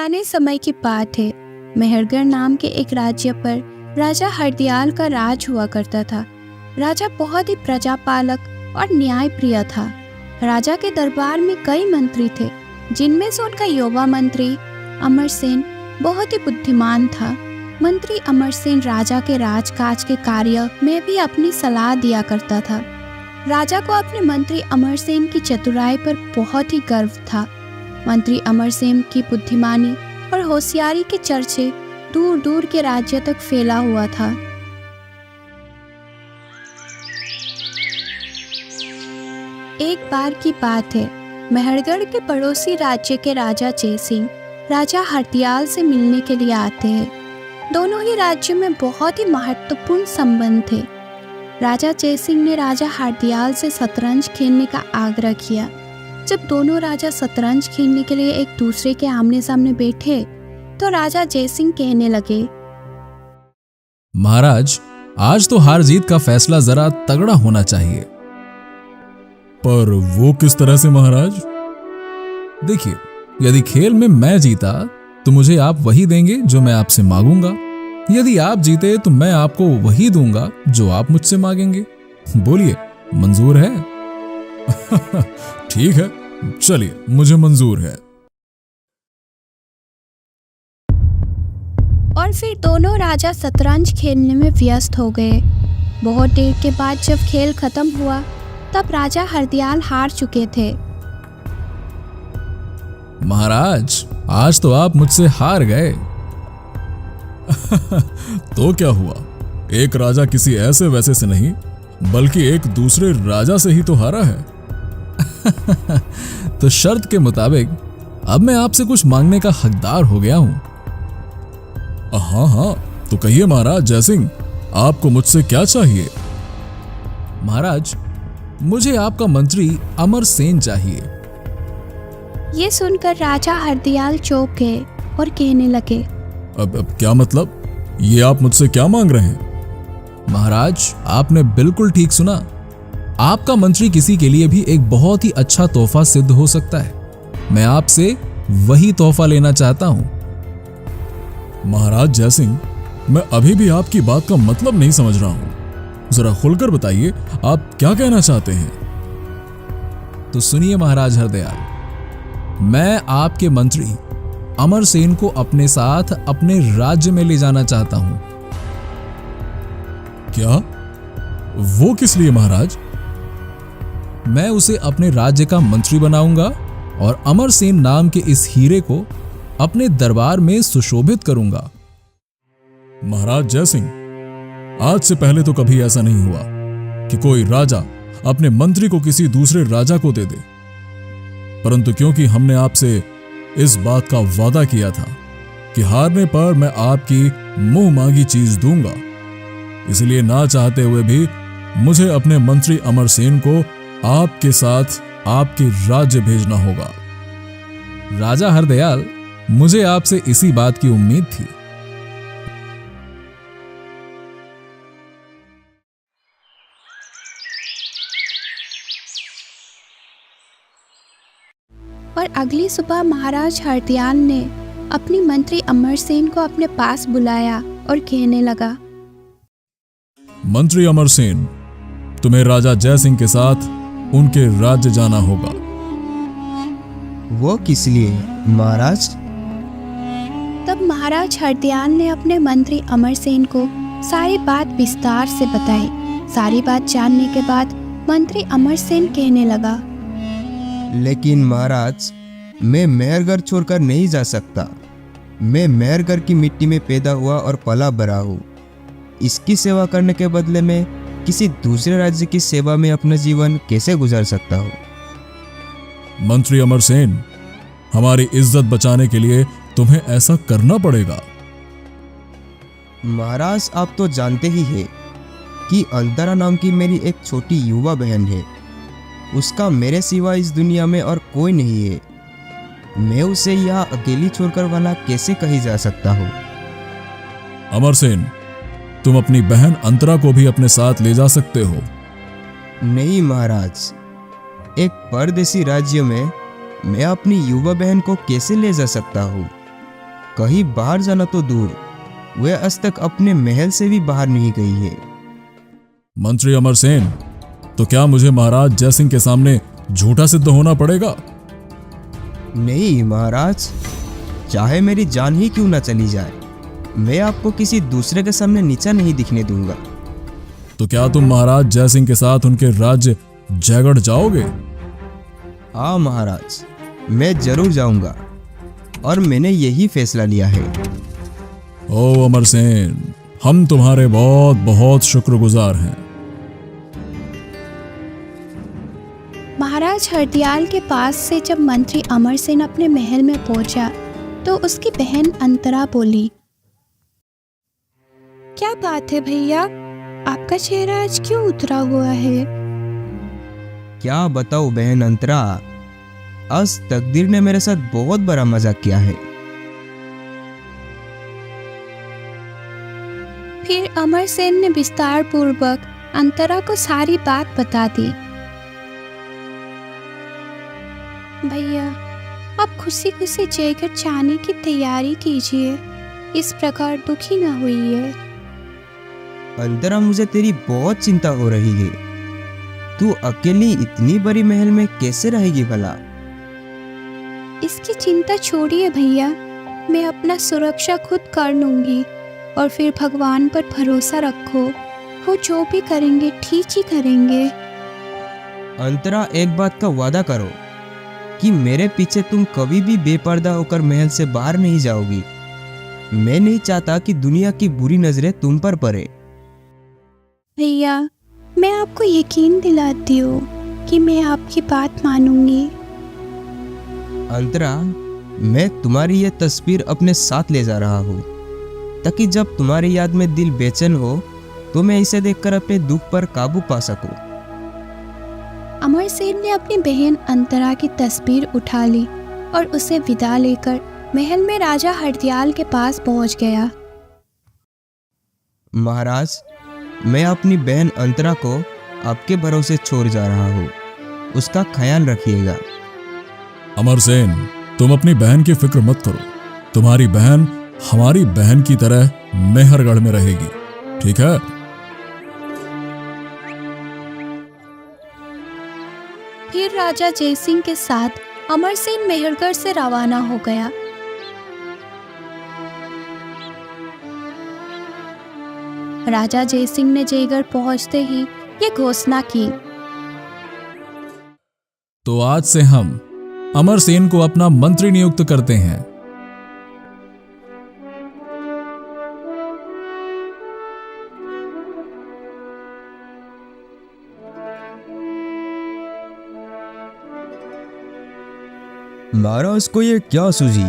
पुराने समय की बात है। मेहरगढ़ नाम के एक राज्य पर राजा हरदयाल का राज हुआ करता था। राजा बहुत ही प्रजापालक और न्यायप्रिय था। राजा के दरबार में कई मंत्री थे, जिनमें से उनका युवा मंत्री अमरसेन बहुत ही बुद्धिमान था। मंत्री अमरसेन राजा के राजकाज के कार्य में भी अपनी सलाह दिया करता था। राजा को अपने मंत्री अमरसेन की चतुराई पर बहुत ही गर्व था। मंत्री अमरसेन की बुद्धिमानी और होशियारी के चर्चे दूर दूर के राज्य तक फैला हुआ था। एक बार की बात है, मेहरगढ़ के पड़ोसी राज्य के राजा जयसिंह राजा हरदयाल से मिलने के लिए आते हैं। दोनों ही राज्यों में बहुत ही महत्वपूर्ण संबंध थे। राजा जयसिंह ने राजा हरदयाल से शतरंज खेलने का आग्रह किया। जब दोनों राजा शतरंज खेलने के लिए एक दूसरे के आमने सामने बैठे तो राजा जयसिंह कहने लगे, महाराज, आज तो हार जीत का फैसला जरा तगड़ा होना चाहिए। पर वो किस तरह से महाराज? देखिए, यदि खेल में मैं जीता तो मुझे आप वही देंगे जो मैं आपसे मांगूंगा। यदि आप जीते तो मैं आपको वही दूंगा जो आप मुझसे मांगेंगे। बोलिए, मंजूर है? ठीक है, चलिए, मुझे मंजूर है। और फिर दोनों राजा शतरंज खेलने में व्यस्त हो गए। बहुत देर के बाद जब खेल खत्म हुआ तब राजा हरदयाल हार चुके थे। महाराज, आज तो आप मुझसे हार गए। तो क्या हुआ? एक राजा किसी ऐसे वैसे से नहीं, बल्कि एक दूसरे राजा से ही तो हारा है। तो शर्त के मुताबिक अब मैं आपसे कुछ मांगने का हकदार हो गया हूं। हाँ, तो कहिए महाराज जयसिंह, आपको मुझसे क्या चाहिए? महाराज, मुझे आपका मंत्री अमरसेन चाहिए। ये सुनकर राजा हरदयाल चौंक गए और कहने लगे, अब क्या मतलब? ये आप मुझसे क्या मांग रहे हैं? महाराज, आपने बिल्कुल ठीक सुना। आपका मंत्री किसी के लिए भी एक बहुत ही अच्छा तोहफा सिद्ध हो सकता है। मैं आपसे वही तोहफा लेना चाहता हूं। महाराज जयसिंह, मैं अभी भी आपकी बात का मतलब नहीं समझ रहा हूं। जरा खुलकर बताइए, आप क्या कहना चाहते हैं? तो सुनिए महाराज हरदयाल, मैं आपके मंत्री अमरसेन को अपने साथ अपने राज्य में ले जाना चाहता हूं। क्या? वो किस लिए महाराज? मैं उसे अपने राज्य का मंत्री बनाऊंगा और अमरसेन नाम के इस हीरे को अपने दरबार में सुशोभित करूंगा। महाराज जयसिंह, आज से पहले तो कभी ऐसा नहीं हुआ कि कोई राजा अपने मंत्री को किसी दूसरे राजा को दे दे। परंतु क्योंकि हमने आपसे इस बात का वादा किया था कि हारने पर मैं आपकी मुंह मांगी चीज दूंगा, इसलिए ना चाहते हुए भी मुझे अपने मंत्री अमरसेन को आपके साथ आपके राज्य भेजना होगा। राजा हरदयाल, मुझे आपसे इसी बात की उम्मीद थी। और अगली सुबह महाराज हरदयाल ने अपनी मंत्री अमरसेन को अपने पास बुलाया और कहने लगा, मंत्री अमरसेन, तुम्हें राजा जयसिंह के साथ उनके राज्य जाना होगा। वो किस लिए महाराज? तब महाराज हरदयाल ने अपने मंत्री अमरसेन को सारी बात विस्तार से बताई। सारी बात जानने के बाद मंत्री अमरसेन कहने लगा, लेकिन महाराज, मैं मेहरगढ़ छोड़कर नहीं जा सकता। मैं मेहरगढ़ की मिट्टी में पैदा हुआ और पला बड़ा हूँ। इसकी सेवा करने के बदले में किसी दूसरे राज्य की सेवा में अपना जीवन कैसे गुजार सकता हूँ? मंत्री अमरसेन, हमारी इज्जत बचाने के लिए तुम्हें ऐसा करना पड़ेगा। महाराज, आप तो जानते ही हैं कि अंतरा नाम की मेरी एक छोटी युवा बहन है। उसका मेरे सिवा इस दुनिया में और कोई नहीं है। मैं उसे यहाँ अकेली छोड़कर वहां कैसे कहीं जा सकता हूँ? अमरसेन, तुम अपनी बहन अंतरा को भी अपने साथ ले जा सकते हो। नहीं महाराज, एक परदेसी राज्य में मैं अपनी युवा बहन को कैसे ले जा सकता हूँ? कहीं बाहर जाना तो दूर, वह आज तक अपने महल से भी बाहर नहीं गई है। मंत्री अमरसेन, तो क्या मुझे महाराज जयसिंह के सामने झूठा सिद्ध होना पड़ेगा? नहीं महाराज, चाहे मेरी जान ही क्यों ना चली जाए, मैं आपको किसी दूसरे के सामने नीचा नहीं दिखने दूंगा। तो क्या तुम महाराज जयसिंह के साथ उनके राज्य जयगढ़ जाओगे? हाँ महाराज, मैं जरूर जाऊंगा और मैंने यही फैसला लिया है। ओ अमरसेन, हम तुम्हारे बहुत बहुत शुक्रगुजार हैं। महाराज हरदयाल के पास से जब मंत्री अमरसेन अपने महल में पहुंचा तो उसकी बहन अंतरा बोली, क्या बात है भैया, आपका चेहरा आज क्यों उतरा हुआ है? क्या बताओ बहन अंतरा, आज तकदीर ने मेरे साथ बहुत बड़ा मजाक किया है। फिर अमरसेन ने विस्तार पूर्वक अंतरा को सारी बात बता दी। भैया, आप खुशी खुशी जयगढ़ जाने की तैयारी कीजिए, इस प्रकार दुखी न होइए। अंतरा, मुझे तेरी बहुत चिंता हो रही है। तू अकेली इतनी बड़ी महल में कैसे रहेगी भला? इसकी चिंता छोड़िए भैया, मैं अपना सुरक्षा खुद कर लूंगी और फिर भगवान पर भरोसा रखो, वो जो भी करेंगे ठीक ही करेंगे। अंतरा, एक बात का वादा करो कि मेरे पीछे तुम कभी भी बेपर्दा होकर महल से बाहर नहीं जाओगी। मैं नहीं चाहता कि दुनिया की बुरी नजरें तुम पर पड़े। भैया, मैं आपको यकीन दिलाती हूँ कि मैं आपकी बात मानूंगी। अंतरा, मैं तुम्हारी ये तस्वीर अपने साथ ले जा रहा हूँ ताकि जब तुम्हारी याद में दिल बेचैन हो तो मैं इसे देखकर अपने दुख पर काबू पा सकूं। अमरसेन ने अपनी बहन अंतरा की तस्वीर उठा ली और उसे विदा लेकर महल में राजा हरदयाल के पास पहुंच गया। महाराज, मैं अपनी बहन अंतरा को आपके भरोसे छोड़ जा रहा हूँ, उसका ख्याल रखिएगा। अमरसेन, तुम अपनी बहन की फिक्र मत करो, तुम्हारी बहन हमारी बहन की तरह मेहरगढ़ में रहेगी, ठीक है? फिर राजा जयसिंह के साथ अमरसेन मेहरगढ़ से रवाना हो गया। राजा जयसिंह ने जयगढ़ पहुंचते ही ये घोषणा की, तो आज से हम अमरसेन को अपना मंत्री नियुक्त करते हैं। महाराज को ये क्या सूझी?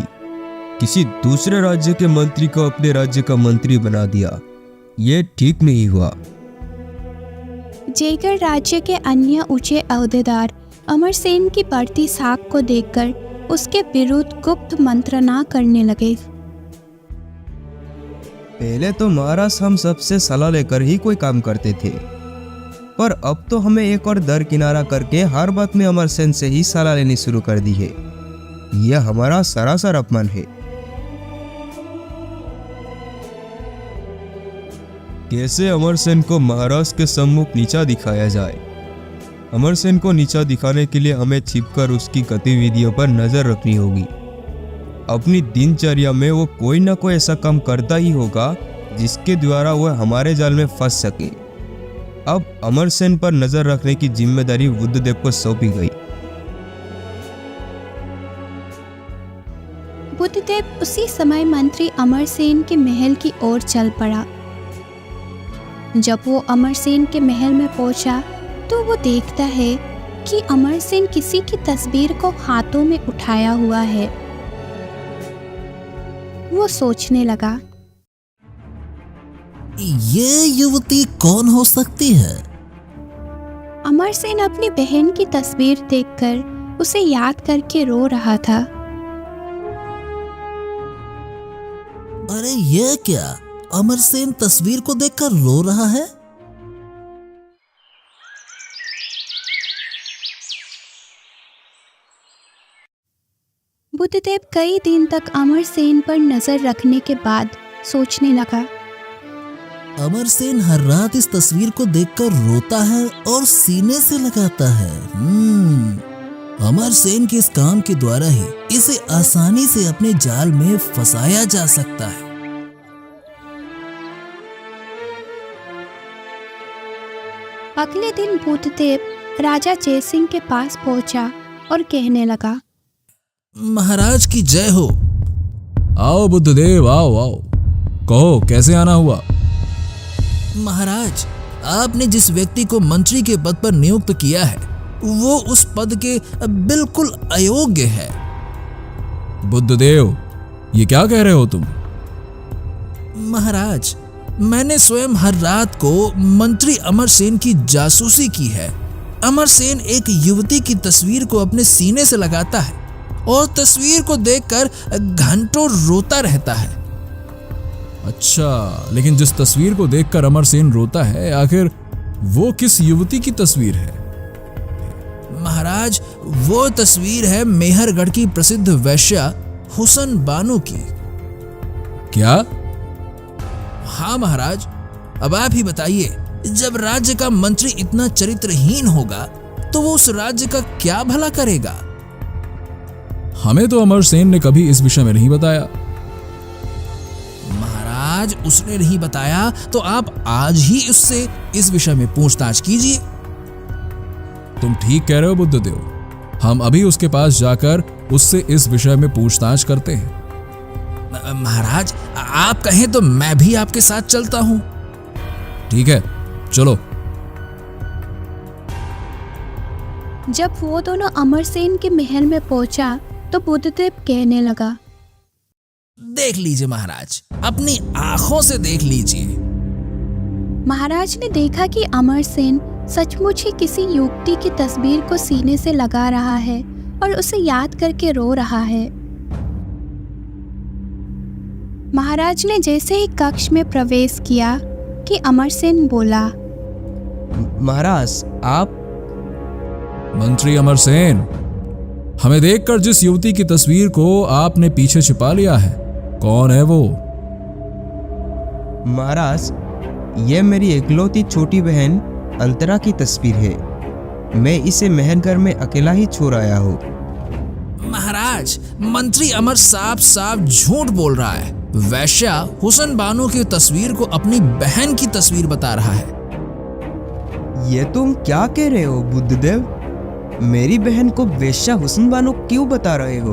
किसी दूसरे राज्य के मंत्री को अपने राज्य का मंत्री बना दिया, ये ठीक नहीं हुआ। जयगढ़ राज्य के अन्य ऊंचे अहदेदार अमरसेन की बढ़ती साख को देखकर उसके विरुद्ध गुप्त मंत्रणा करने लगे। पहले तो महाराज हम सबसे सलाह लेकर ही कोई काम करते थे, पर अब तो हमें एक और दरकिनारा करके हर बात में अमरसेन से ही सलाह लेनी शुरू कर दी है। यह हमारा सरासर अपमान है। कैसे अमरसेन को महाराज के सम्मुख नीचा दिखाया जाए? अमरसेन को नीचा दिखाने के लिए हमें छिपकर उसकी गतिविधियों पर नजर रखनी होगी। अपनी दिनचर्या में वो कोई ना कोई ऐसा काम करता ही होगा जिसके द्वारा वह हमारे जाल में फंस सके। अब अमरसेन पर नजर रखने की जिम्मेदारी बुद्धदेव को सौंपी गई। बुद्धदेव उसी समय मंत्री अमरसेन के महल की ओर चल पड़ा। जब वो अमरसेन के महल में पहुंचा तो वो देखता है कि अमरसेन किसी की तस्वीर को हाथों में उठाया हुआ है। वो सोचने लगा, ये युवती कौन हो सकती है? अमरसेन अपनी बहन की तस्वीर देखकर उसे याद करके रो रहा था। अरे ये क्या, अमरसेन तस्वीर को देखकर रो रहा है? बुद्धदेव कई दिन तक अमरसेन पर नजर रखने के बाद सोचने लगा। अमरसेन हर रात इस तस्वीर को देखकर रोता है और सीने से लगाता है। अमरसेन के इस काम के द्वारा ही इसे आसानी से अपने जाल में फंसाया जा सकता है। अगले दिन बुद्धदेव राजा जयसिंह के पास पहुंचा और कहने लगा, महाराज की जय हो। आओ बुद्धदेव, आओ आओ, कहो कैसे आना हुआ। महाराज, आपने जिस व्यक्ति को मंत्री के पद पर नियुक्त किया है वो उस पद के बिल्कुल अयोग्य है। बुद्धदेव, ये क्या कह रहे हो तुम? महाराज, मैंने स्वयं हर रात को मंत्री अमरसेन की जासूसी की है। अमरसेन एक युवती की तस्वीर को अपने सीने से लगाता है और तस्वीर को देखकर घंटों रोता रहता है। अच्छा, लेकिन जिस तस्वीर को देखकर अमरसेन रोता है, आखिर वो किस युवती की तस्वीर है? महाराज, वो तस्वीर है मेहरगढ़ की प्रसिद्ध वैश्या हुसन बानो की। क्या? हाँ महाराज, अब आप ही बताइए, जब राज्य का मंत्री इतना चरित्रहीन होगा तो वो उस राज्य का क्या भला करेगा? हमें तो अमरसेन ने कभी इस विषय में नहीं बताया। महाराज, उसने नहीं बताया तो आप आज ही उससे इस विषय में पूछताछ कीजिए। तुम ठीक कह रहे हो बुद्धदेव, हम अभी उसके पास जाकर उससे इस विषय में पूछताछ करते हैं। महाराज, आप कहें तो मैं भी आपके साथ चलता हूं। ठीक है, चलो। जब वो दोनों अमरसेन के महल में पहुंचा तो बुद्धदेव कहने लगा, देख लीजिए महाराज, अपनी आंखों से देख लीजिए। महाराज ने देखा कि अमरसेन सचमुच ही किसी युवती की तस्वीर को सीने से लगा रहा है और उसे याद करके रो रहा है। महाराज ने जैसे ही कक्ष में प्रवेश किया कि अमरसेन बोला, महाराज, आप? मंत्री अमरसेन, हमें देखकर जिस युवती की तस्वीर को आपने पीछे छिपा लिया है, कौन है वो? महाराज, ये मेरी इकलौती छोटी बहन अंतरा की तस्वीर है। मैं इसे मेहरगढ़ में अकेला ही छोड़ आया हूँ। महाराज, मंत्री अमर साफ झूठ बोल रहा है। वैश्या हुसन बानो की तस्वीर को अपनी बहन की तस्वीर बता रहा है। ये तुम क्या कह रहे हो बुद्धदेव? मेरी बहन को वैश्या हुसन बानो क्यों बता रहे हो?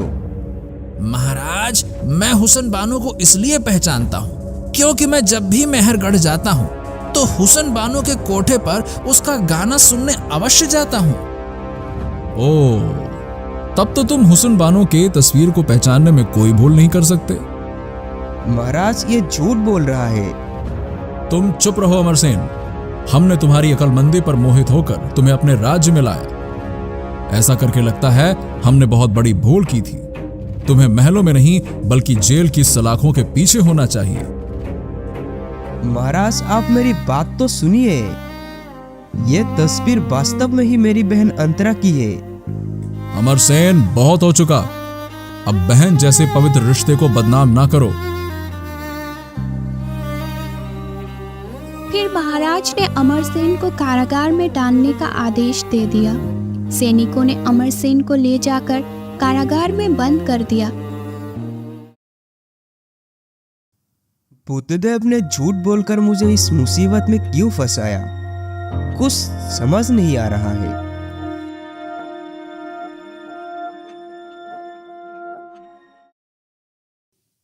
महाराज, मैं हुसन बानो को इसलिए पहचानता हूँ क्योंकि मैं जब भी मेहरगढ़ जाता हूँ तो हुसन बानो के कोठे पर उसका गाना सुनने अवश्य जाता हूँ। ओह, तब तो तुम हुसन बानो के तस्वीर को पहचानने में कोई भूल नहीं कर सकते। महाराज, ये झूठ बोल रहा है। तुम चुप रहो अमरसेन, हमने तुम्हारी अकलमंदी पर मोहित होकर तुम्हें अपने राज्य में लाया। ऐसा करके लगता है हमने बहुत बड़ी भूल की थी। तुम्हें महलों में नहीं बल्कि जेल की सलाखों के पीछे होना चाहिए। महाराज, आप मेरी बात तो सुनिए। ये तस्वीर वास्तव में ही मेरी बहन अंतरा की है। अमरसेन, बहुत हो चुका। अब बहन जैसे पवित्र रिश्ते को बदनाम ना करो। फिर महाराज ने अमरसेन को कारागार में डालने का आदेश दे दिया। सैनिकों ने अमरसेन को ले जाकर कारागार में बंद कर दिया। बुद्धदेव ने झूठ बोलकर मुझे इस मुसीबत में क्यों फंसाया, कुछ समझ नहीं आ रहा है।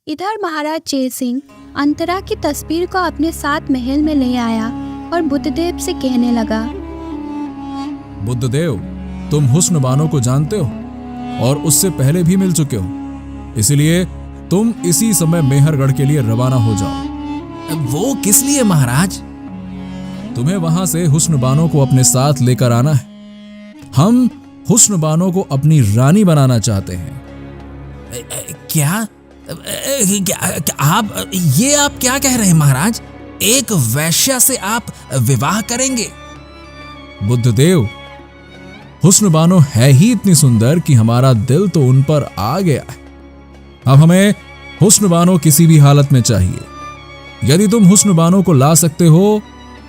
इधर महाराज जयसिंह अंतरा की तस्वीर को अपने साथ महल में ले आया और बुद्धदेव से कहने लगा, बुद्धदेव, तुम हुस्न बानो को जानते हो और उससे पहले भी मिल चुके हो, इसलिए तुम इसी समय मेहरगढ़ के लिए रवाना हो जाओ। वो किस लिए महाराज? तुम्हें वहां से हुस्न बानो को अपने साथ लेकर आना है। हम हुस्न बानो को अपनी रानी बनाना चाहते हैं। क्या आप क्या कह रहे हैं महाराज? एक वैश्या से आप विवाह करेंगे? बुद्धदेव, हुस्न बानो है ही इतनी सुंदर कि हमारा दिल तो उन पर आ गया है। अब हमें हुस्नबानो किसी भी हालत में चाहिए। यदि तुम हुस्नबानो को ला सकते हो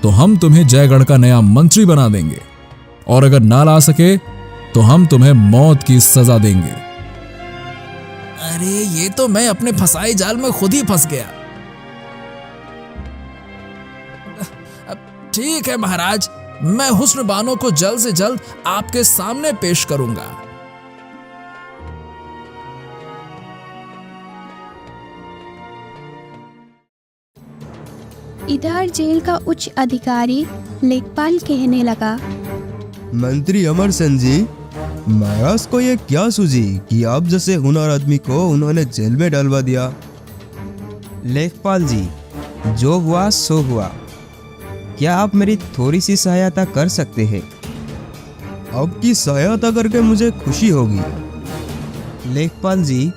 तो हम तुम्हें जयगढ़ का नया मंत्री बना देंगे, और अगर ना ला सके तो हम तुम्हें मौत की सजा देंगे। अरे ये तो मैं अपने फंसाए जाल में खुद ही फंस गया। ठीक है महाराज, मैं हुस्नबानो को जल्द से जल्द आपके सामने पेश करूंगा। इधर जेल का उच्च अधिकारी लेखपाल कहने लगा, मंत्री अमरसेन जी, महाराज को ये क्या सूझी कि आप जैसे हुनर आदमी को उन्होंने जेल में डलवा दिया? लेखपाल जी, जो हुआ सो हुआ। क्या आप मेरी थोड़ी सी सहायता कर सकते हैं? आपकी सहायता करके मुझे खुशी होगी। लेखपाल जी,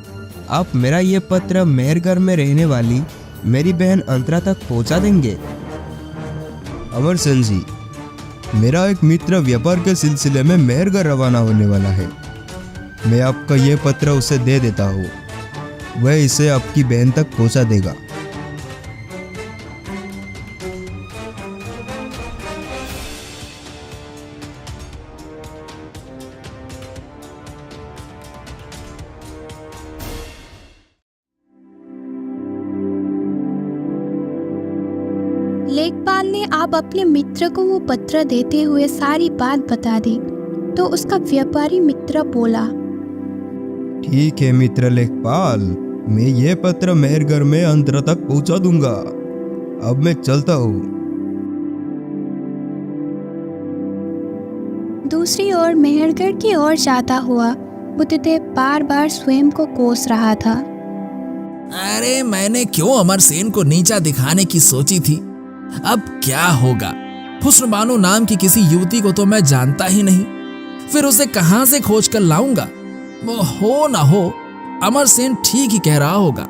आप मेरा ये पत्र मेहरगढ़ में रहने वाली मेरी बहन अंतरा तक पहुंचा देंगे? अमरसेन जी, मेरा एक मित्र व्यापार के सिलसिले में मेहरगढ़ रवाना होने वाला है। मैं आपका ये पत्र उसे दे देता हूँ, वह इसे आपकी बहन तक पहुंचा देगा। लेखपाल ने आप अपने मित्र को वो पत्र देते हुए सारी बात बता दी तो उसका व्यापारी मित्र बोला, ठीक है मित्र लेखपाल, मैं ये पत्र मेहरगढ़ में अंतरा तक पहुंचा दूंगा। अब मैं चलता हूँ। दूसरी ओर मेहरगढ़ की ओर जाता हुआ बुद्धदेव बार बार स्वयं को कोस रहा था। अरे मैंने क्यों अमरसेन को नीचा दिखाने की सोची थी। अब क्या होगा, हुस्नबानो नाम की किसी युवती को तो मैं जानता ही नहीं, फिर उसे कहां से खोज कर लाऊंगा। वो हो ना हो अमरसेन ठीक ही कह रहा होगा,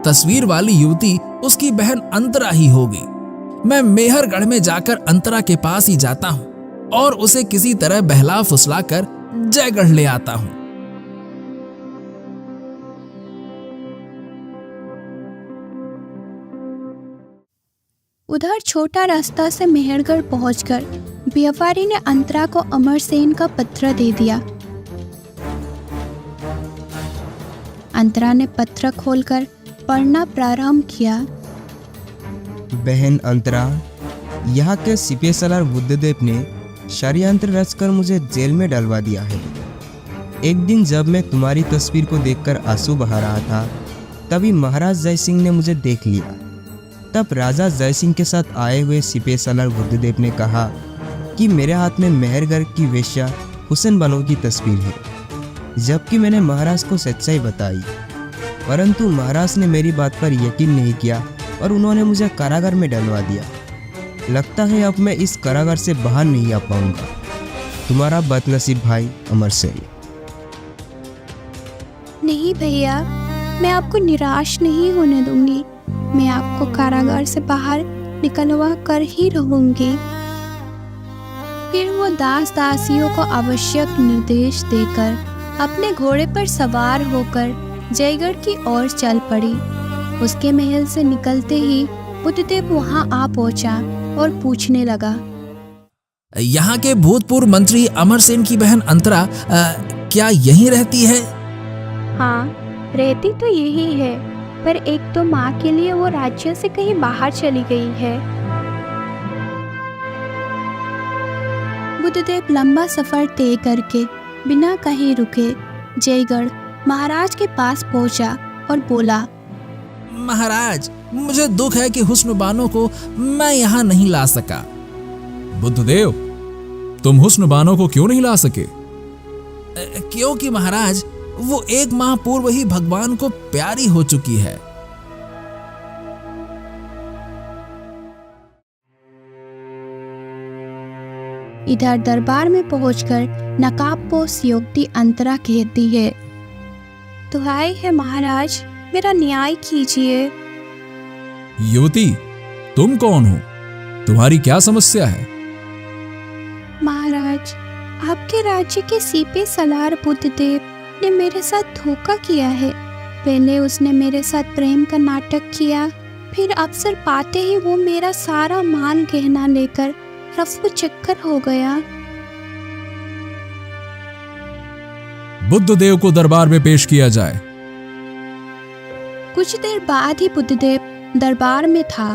तस्वीर वाली युवती उसकी बहन अंतरा ही होगी। मैं मेहरगढ़ में जाकर अंतरा के पास ही जाता हूं और उसे किसी तरह बहला फुसला कर जयगढ़ ले आता हूं। उधर छोटा रास्ता से मेहरगढ़ पहुंचकर व्यापारी ने अंतरा को अमरसेन का पत्र दे दिया। अंतरा ने पत्र खोलकर पढ़ना प्रारंभ किया। बहन अंतरा, यहाँ के सिपे सलार बुद्धदेव ने षड्यंत्र रचकर मुझे जेल में डलवा दिया है। एक दिन जब मैं तुम्हारी तस्वीर को देखकर आंसू बहा रहा था, तभी महाराज जयसिंह ने मुझे देख लिया। तब राजा जयसिंह के साथ आए हुए सिपे सलार बुद्धदेव ने कहा कि मेरे हाथ में मेहरगढ़ की वेश्या हुस्नबानो की तस्वीर है, जबकि मैंने महाराज को सच्चाई बताई, परंतु महाराज ने मेरी बात पर यकीन नहीं किया और उन्होंने मुझे कारागार में डलवा दिया। लगता है अब मैं इस कारागार से बाहर नहीं आ पाऊंगा। तुम्हारा बदनसीब भाई अमरसेन। नहीं भैया, मैं आपको निराश नहीं होने दूंगी। मैं आपको कारागार से बाहर निकलवा कर ही रहूंगी। फिर वो दास दासियों को आवश्यक निर्देश देकर अपने घोड़े पर सवार होकर जयगढ़ की ओर चल पड़ी। उसके महल से निकलते ही बुद्धदेव वहां आ पहुंचा और पूछने लगा, यहाँ के भूतपूर्व मंत्री अमरसेन की बहन अंतरा क्या यहीं रहती है? हाँ, रहती तो यही है, पर एक तो माँ के लिए वो राज्य से कहीं बाहर चली गई है। बुद्धदेव लंबा सफर तय करके बिना कहीं रुके जयगढ़ महाराज के पास पहुंचा और बोला, महाराज, मुझे दुख है कि हुस्नबानो को मैं यहाँ नहीं ला सका। बुद्धदेव, तुम हुस्नबानो को क्यों नहीं ला सके? क्योंकि महाराज, वो 1 माह पूर्व ही भगवान को प्यारी हो चुकी है। इधर दरबार में पहुंचकर नकाबपोश युवती अंतरा कहती है, दुहाई है महाराज, मेरा न्याय कीजिए। युवती, तुम कौन हो? तुम्हारी क्या समस्या है? महाराज, आपके राज्य के सीपे सलार बुद्धदेव ने मेरे साथ धोखा किया है। पहले उसने मेरे साथ प्रेम का नाटक किया, फिर अवसर पाते ही वो मेरा सारा माल गहना लेकर रफू चक्कर हो गया। बुद्धदेव को दरबार में पेश किया जाए। कुछ देर बाद ही बुद्धदेव दरबार में था।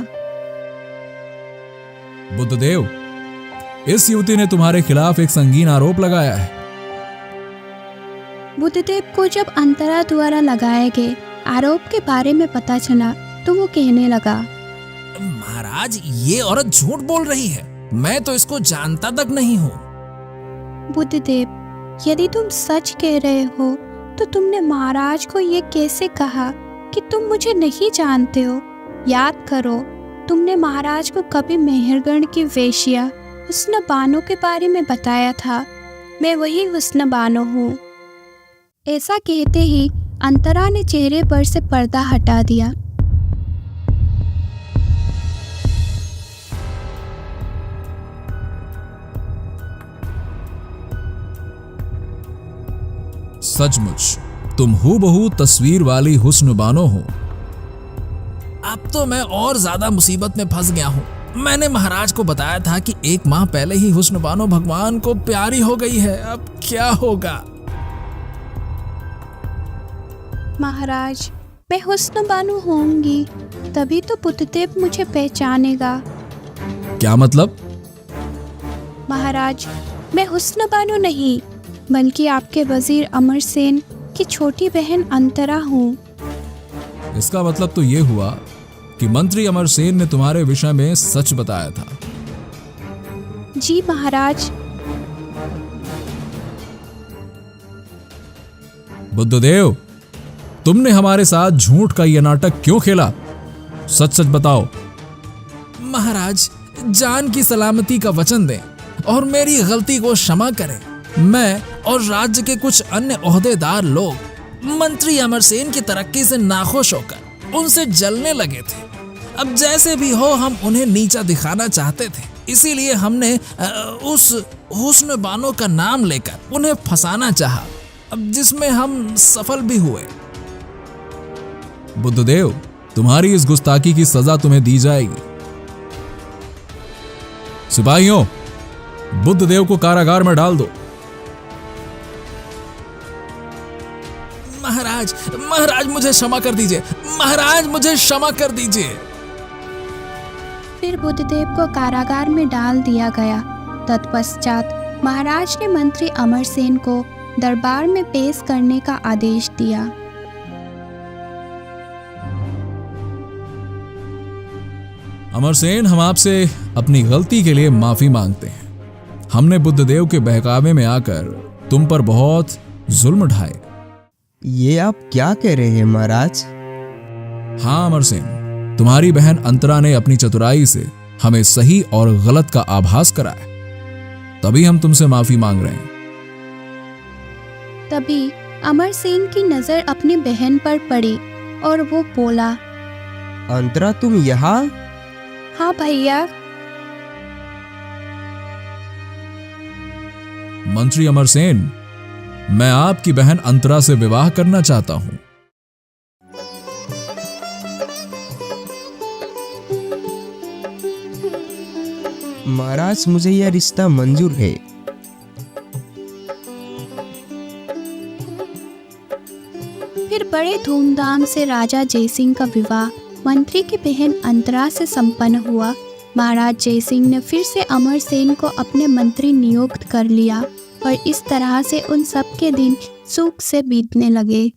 बुद्धदेव, इस युवती ने तुम्हारे खिलाफ एक संगीन आरोप लगाया है। बुद्धदेव को जब अंतरा द्वारा लगाए गए आरोप के बारे में पता चला तो वो कहने लगा, महाराज, ये औरत झूठ बोल रही है, मैं तो इसको जानता तक नहीं हूँ। बुद्धदेव, यदि तुम सच कह रहे हो तो तुमने महाराज को ये कैसे कहा कि तुम मुझे नहीं जानते हो? याद करो, तुमने महाराज को कभी मेहरगढ़ की वेश्या हुस्न बानो के बारे में बताया था। मैं वही हुस्न बानो हूँ। ऐसा कहते ही अंतरा ने चेहरे पर से पर्दा हटा दिया। सचमुच तुम हूबहू तस्वीर वाली हुस्न बानो हो। अब तो मैं और ज्यादा मुसीबत में फंस गया हूँ। मैंने महाराज को बताया था कि 1 माह पहले ही हुस्न बानो भगवान को प्यारी हो गई है। अब क्या होगा? महाराज, मैं हुस्न बानो होंगी, तभी तो बुद्धदेव मुझे पहचानेगा। क्या मतलब? महाराज, मैं हुस्न बानो नहीं बल्कि आपके वजीर अमरसेन की छोटी बहन अंतरा हूँ। इसका मतलब तो ये हुआ कि मंत्री अमरसेन ने तुम्हारे विषय में सच बताया था। जी महाराज। बुद्धदेव, तुमने हमारे साथ झूठ का यह नाटक क्यों खेला? सच सच बताओ। महाराज, जान की सलामती का वचन दें और मेरी गलती को क्षमा करें। मैं और राज्य के कुछ अन्य ओहदेदार लोग मंत्री अमरसेन की तरक्की से नाखुश होकर उनसे जलने लगे थे। अब जैसे भी हो, हम उन्हें नीचा दिखाना चाहते थे, इसीलिए हमने उस हुस्न बानो का नाम लेकर उन्हें फंसाना चाहा, अब जिसमें हम सफल भी हुए। बुद्धदेव, तुम्हारी इस गुस्ताखी की सजा तुम्हें दी जाएगी। सिपाहियों, बुद्धदेव को कारागार में डाल दो। महाराज, महाराज मुझे क्षमा कर दीजिए। महाराज मुझे क्षमा कर दीजिए। फिर बुद्धदेव को कारागार में डाल दिया गया। तत्पश्चात महाराज ने मंत्री अमरसेन को दरबार में पेश करने का आदेश दिया। अमरसेन, हम आपसे अपनी गलती के लिए माफी मांगते हैं। हमने बुद्धदेव के बहकावे में आकर तुम पर बहुत जुल्म ढाए। ये आप क्या कह रहे हैं महाराज? हाँ अमरसेन, तुम्हारी बहन अंतरा ने अपनी चतुराई से हमें सही और गलत का आभास कराया, तभी हम तुमसे माफी मांग रहे हैं। तभी अमरसेन की नजर अपनी बहन पर पड़ी और वो बोला, अंतरा, तुम यहाँ? हाँ भैया। मंत्री अमरसेन, मैं आपकी बहन अंतरा से विवाह करना चाहता हूं। महाराज, मुझे यह रिश्ता मंजूर है। फिर बड़े धूमधाम से राजा जयसिंह का विवाह मंत्री की बहन अंतरा से संपन्न हुआ। महाराज जयसिंह ने फिर से अमरसेन को अपने मंत्री नियुक्त कर लिया और इस तरह से उन सब के दिन सुख से बीतने लगे।